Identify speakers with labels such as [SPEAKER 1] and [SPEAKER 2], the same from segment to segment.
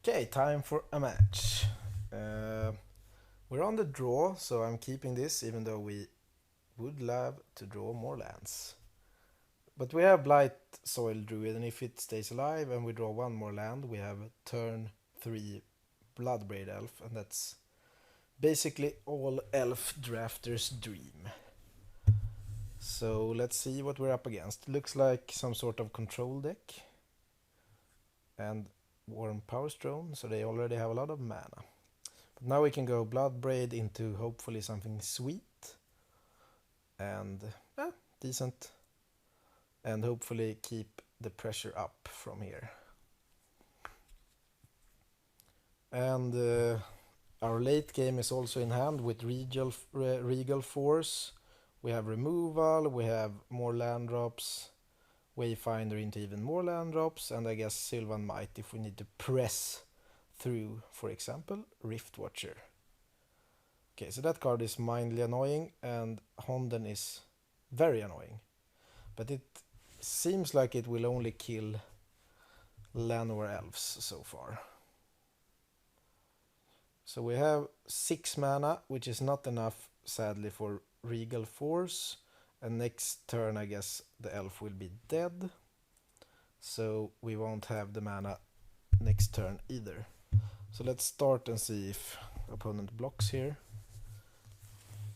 [SPEAKER 1] Okay, time for a match. Uh, we're on the draw, so I'm keeping this even though we would love to draw more lands. But we have Blight Soil Druid, and if it stays alive and we draw one more land, we have turn 3 Bloodbraid Elf, and that's basically all elf drafters' dream. So let's see what we're up against. Looks like some sort of control deck. And Warm Power Stone, so they already have a lot of mana. But now we can go Bloodbraid into hopefully something sweet and decent, and hopefully keep the pressure up from here. And our late game is also in hand with Regal Force. We have removal, we have more land drops, Wayfinder into even more land drops, and I guess Sylvan Might if we need to press through, for example, Rift Watcher. Okay, so that card is mildly annoying, and Honden is very annoying. But it seems like it will only kill Llanowar Elves so far. So we have 6 mana, which is not enough, sadly, for Regal Force. And next turn, I guess, the elf will be dead. So we won't have the mana next turn either. So let's start and see if opponent blocks here.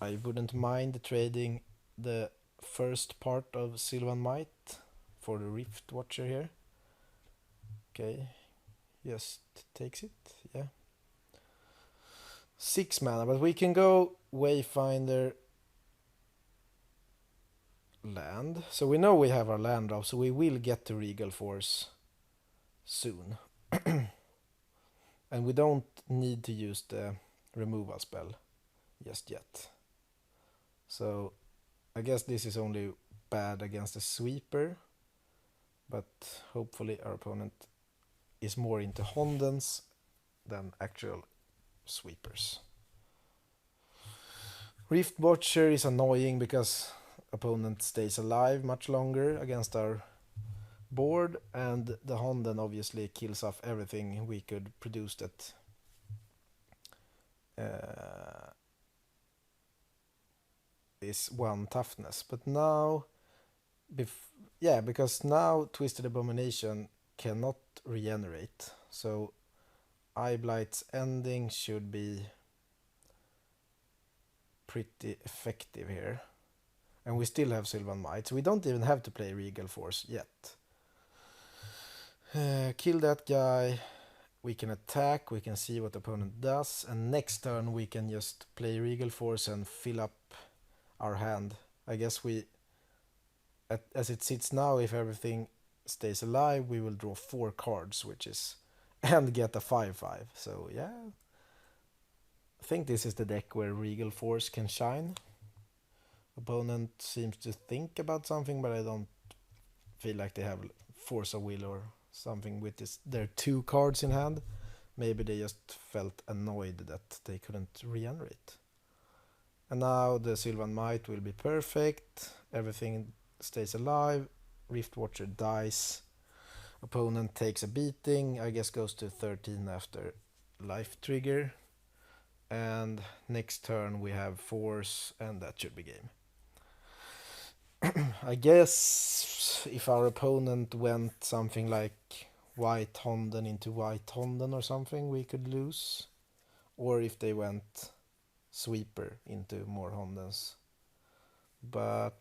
[SPEAKER 1] I wouldn't mind trading the first part of Sylvan Might for the Rift Watcher here. Okay, just takes it, yeah. 6 mana, but we can go Wayfinder land. So we know we have our land drop, so we will get to Regal Force soon. And we don't need to use the removal spell just yet. So I guess this is only bad against a sweeper, but hopefully our opponent is more into Hondens than actual sweepers. Rift Watcher is annoying because opponent stays alive much longer against our board, and the Honden obviously kills off everything we could produce that is 1 toughness. But now, because now Twisted Abomination cannot regenerate, so Eye Blight's ending should be pretty effective here. And we still have Sylvan Might, so we don't even have to play Regal Force yet. Kill that guy, we can attack, we can see what the opponent does, and next turn we can just play Regal Force and fill up our hand. I guess as it sits now, if everything stays alive, we will draw 4 cards, which is, and get a 5/5. So yeah, I think this is the deck where Regal Force can shine. Opponent seems to think about something, but I don't feel like they have Force of Will or something with their 2 cards in hand. Maybe they just felt annoyed that they couldn't regenerate. And now the Sylvan Might will be perfect. Everything stays alive. Rift Watcher dies. Opponent takes a beating. I guess goes to 13 after life trigger. And next turn we have Force, and that should be game. I guess if our opponent went something like White Honden into White Honden or something, we could lose. Or if they went Sweeper into more Hondens. But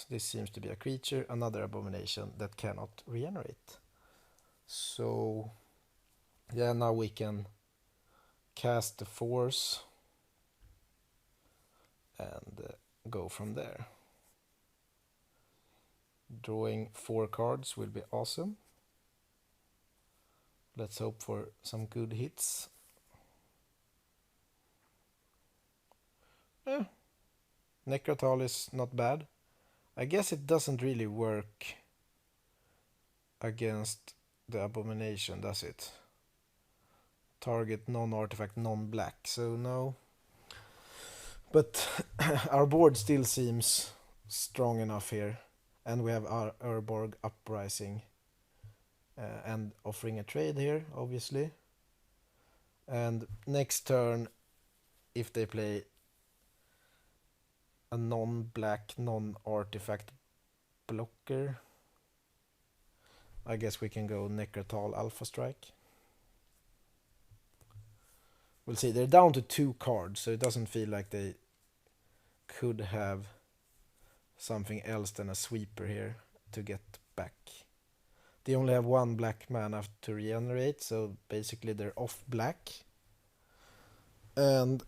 [SPEAKER 1] this seems to be a creature, another abomination that cannot regenerate. So yeah, now we can cast the Force and go from there. Drawing 4 cards will be awesome. Let's hope for some good hits. Necrotal is not bad. I guess it doesn't really work against the abomination, does it? Target non-artifact, non-black, so no. But our board still seems strong enough here. And we have our Urborg Uprising and offering a trade here, obviously. And next turn, if they play a non-black, non-artifact blocker, I guess we can go Necrotal Alpha Strike. We'll see. They're down to 2 cards, so it doesn't feel like they could have something else than a sweeper here to get back. They only have 1 black mana to regenerate, so basically they're off black. And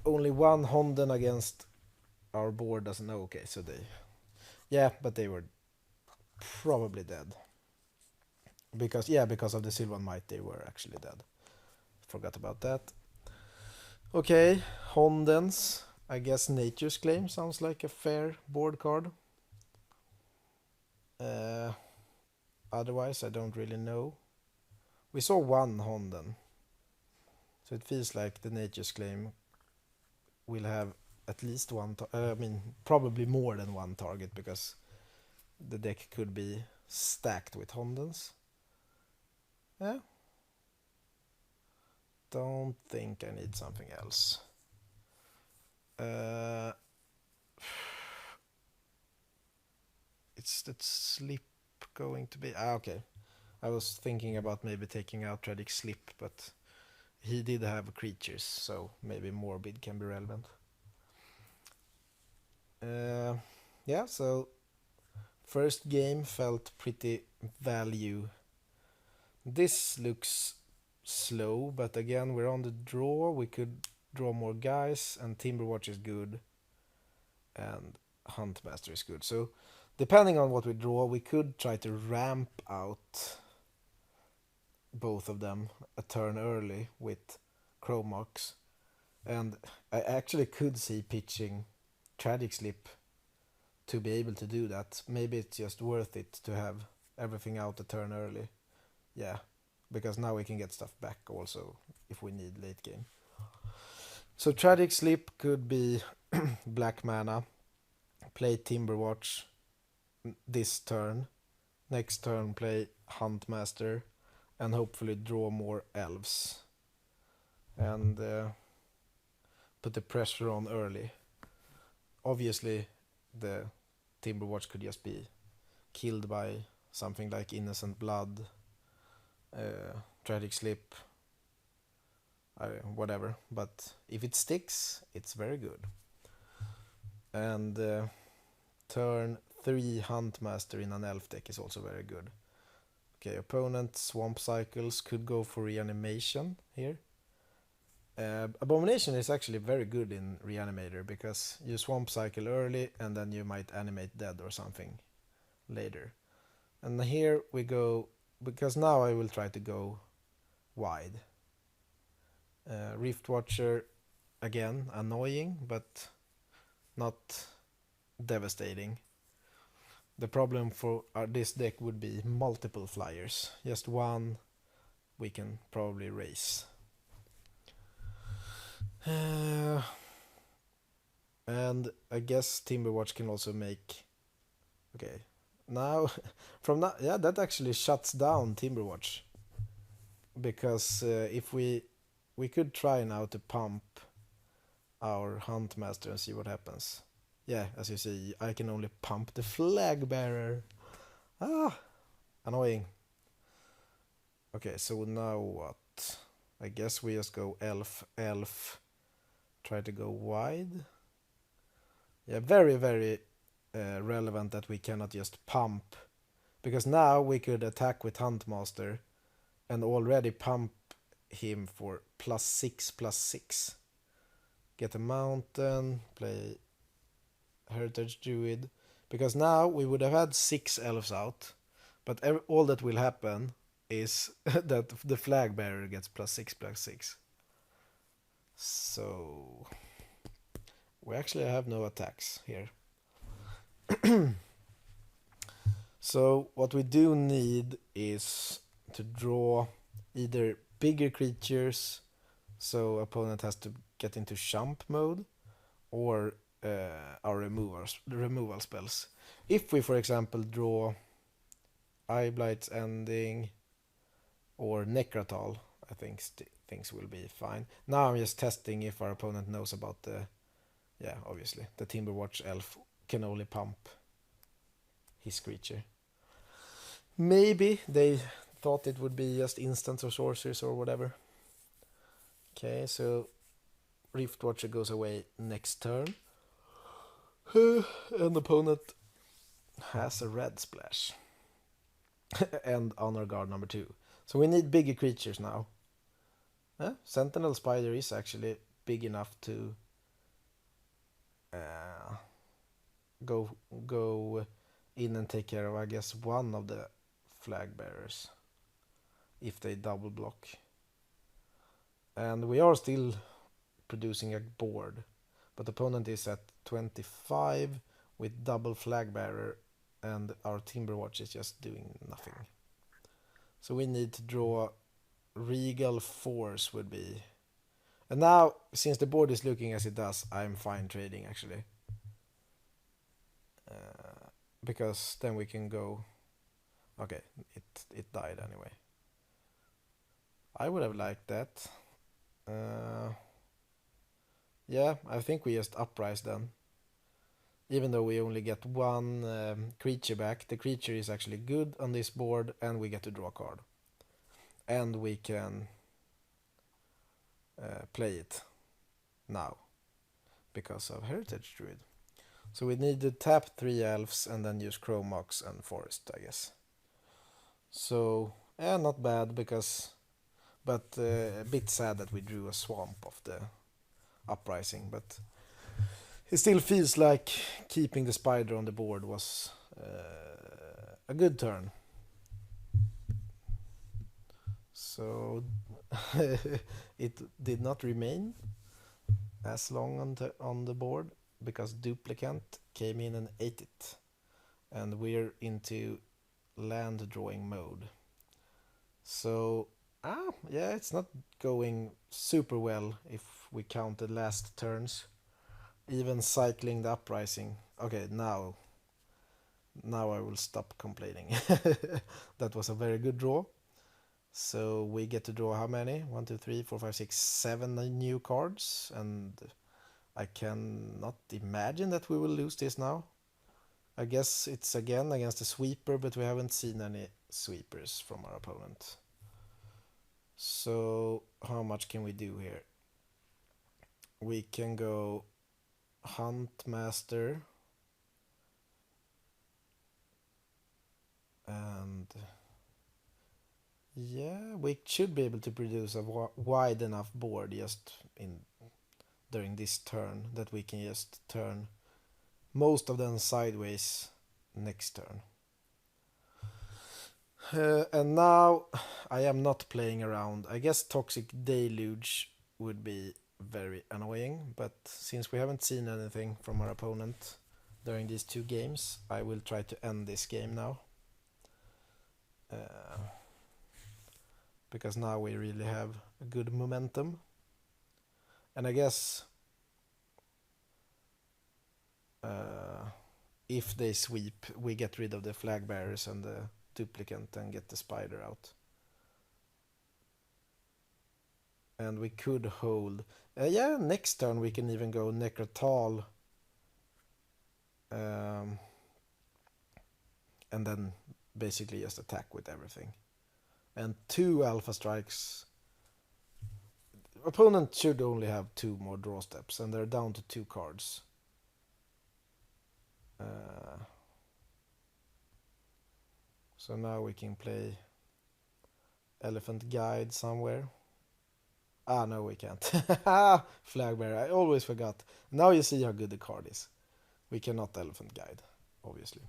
[SPEAKER 1] only 1 Honden against our board doesn't know. Okay, so they... Yeah, but they were probably dead. Because of the Sylvan Might, they were actually dead. Forgot about that. Okay, Hondens. I guess Nature's Claim sounds like a fair board card. Otherwise, I don't really know. We saw 1 Honden. So it feels like the Nature's Claim will have at least one... probably more than 1 target, because the deck could be stacked with Hondens. Yeah. Don't think I need something else. It's that Slip going to be... okay. I was thinking about maybe taking out Tragic Slip, but he did have creatures, so maybe Morbid can be relevant. Yeah, so first game felt pretty value. This looks slow, but again, we're on the draw. We could draw more guys, and Timberwatch is good, and Huntmaster is good. So depending on what we draw, we could try to ramp out both of them a turn early with Chromox. And I actually could see pitching Tragic Slip to be able to do that. Maybe it's just worth it to have everything out a turn early. Yeah, because now we can get stuff back also if we need late game. So Tragic Slip could be black mana, play Timberwatch this turn, next turn play Huntmaster, and hopefully draw more elves. And put the pressure on early. Obviously, the Timberwatch could just be killed by something like Innocent Blood, Tragic Slip, whatever. But if it sticks, it's very good. And turn 3 Huntmaster in an elf deck is also very good. Okay, opponent Swamp Cycles could go for Reanimation here. Abomination is actually very good in Reanimator, because you Swamp Cycle early and then you might animate dead or something later. And here we go, because now I will try to go wide. Rift Watcher, again, annoying, but not devastating. The problem for this deck would be multiple flyers. Just one we can probably race. And I guess Timberwatch can also make... Okay, now from now, yeah, that actually shuts down Timberwatch, because if we could try now to pump our Huntmaster and see what happens. Yeah, as you see, I can only pump the Flag Bearer. Annoying. Okay, so now what? I guess we just go elf, try to go wide. Yeah, very, very relevant that we cannot just pump, because now we could attack with Huntmaster and already pump him for +6/+6. Get a mountain, play Heritage Druid, because now we would have had 6 elves out, but all that will happen is that the Flag Bearer gets +6/+6. So we actually have no attacks here. So what we do need is to draw either bigger creatures, so opponent has to get into Shump mode, or our removal spells. If we, for example, draw Eye Blight's Ending or Necrotal, I think things will be fine. Now I'm just testing if our opponent knows about the, yeah, obviously, the Timberwatch elf can only pump his creature. Maybe they thought it would be just instants or sorceries or whatever. Okay, so Rift Watcher goes away next turn. And opponent has a red splash. And Honor Guard number 2. So we need bigger creatures now. Sentinel Spider is actually big enough to go in and take care of, I guess, one of the flag bearers if they double block. And we are still producing a board, but the opponent is at 25 with double flag bearer, and our Timberwatch is just doing nothing. So we need to draw Regal Force would be. And now, since the board is looking as it does, I'm fine trading actually. Because then we can go. Okay, it died anyway. I would have liked that. Yeah, I think we just uprise then. Even though we only get one creature back, the creature is actually good on this board, and we get to draw a card. And we can play it now because of Heritage Druid. So we need to tap 3 elves and then use Chromox and Forest, I guess. So, not bad but a bit sad that we drew a swamp of the uprising, but it still feels like keeping the spider on the board was a good turn. So it did not remain as long on the board because Duplicant came in and ate it, and we're into land drawing mode. So yeah, it's not going super well if we count the last turns, even cycling the uprising. Okay, now I will stop complaining. That was a very good draw. So we get to draw how many? 1, 2, 3, 4, 5, 6, 7 new cards, and I cannot imagine that we will lose this now. I guess it's again against a sweeper, but we haven't seen any sweepers from our opponent. So how much can we do here? We can go Huntmaster and yeah, we should be able to produce a wide enough board just during this turn that we can just turn most of them sideways next turn. And now I am not playing around. I guess Toxic Deluge would be very annoying, but since we haven't seen anything from our opponent during these 2 games, I will try to end this game now. Because now we really have a good momentum. And I guess if they sweep, we get rid of the flag bearers and the Duplicant and get the spider out. And we could hold. Yeah, next turn we can even go Necrotal. And then basically just attack with everything. And 2 Alpha Strikes. Opponent should only have 2 more draw steps, and they're down to 2 cards. So now we can play Elephant Guide somewhere. No, we can't. Flag bearer, I always forgot. Now you see how good the card is. We cannot Elephant Guide, obviously.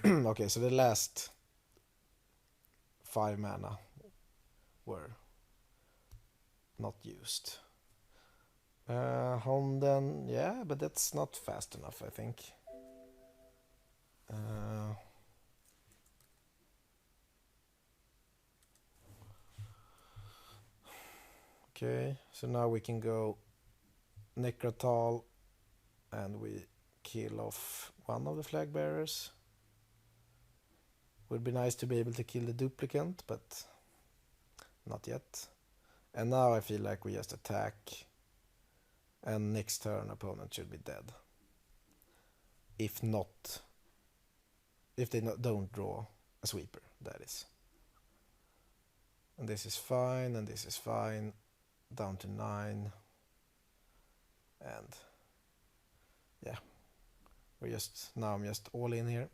[SPEAKER 1] Okay, so the last 5 mana were not used. Honden, yeah, but that's not fast enough, I think. Okay, so now we can go Necrotal and we kill off one of the flag bearers. Would be nice to be able to kill the Duplicant, but not yet. And now I feel like we just attack, and next turn opponent should be dead. If not, if they don't draw a sweeper, that is. And this is fine, and this is fine. Down to 9. And yeah, now I'm just all in here.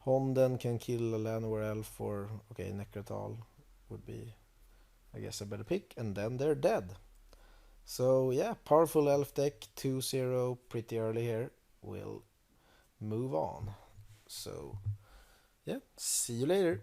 [SPEAKER 1] Honden can kill a Llanowar Elf, or okay, Necrotal would be, I guess, a better pick, and then they're dead. So yeah, powerful elf deck, 2-0 pretty early here. We'll move on. So yeah, see you later.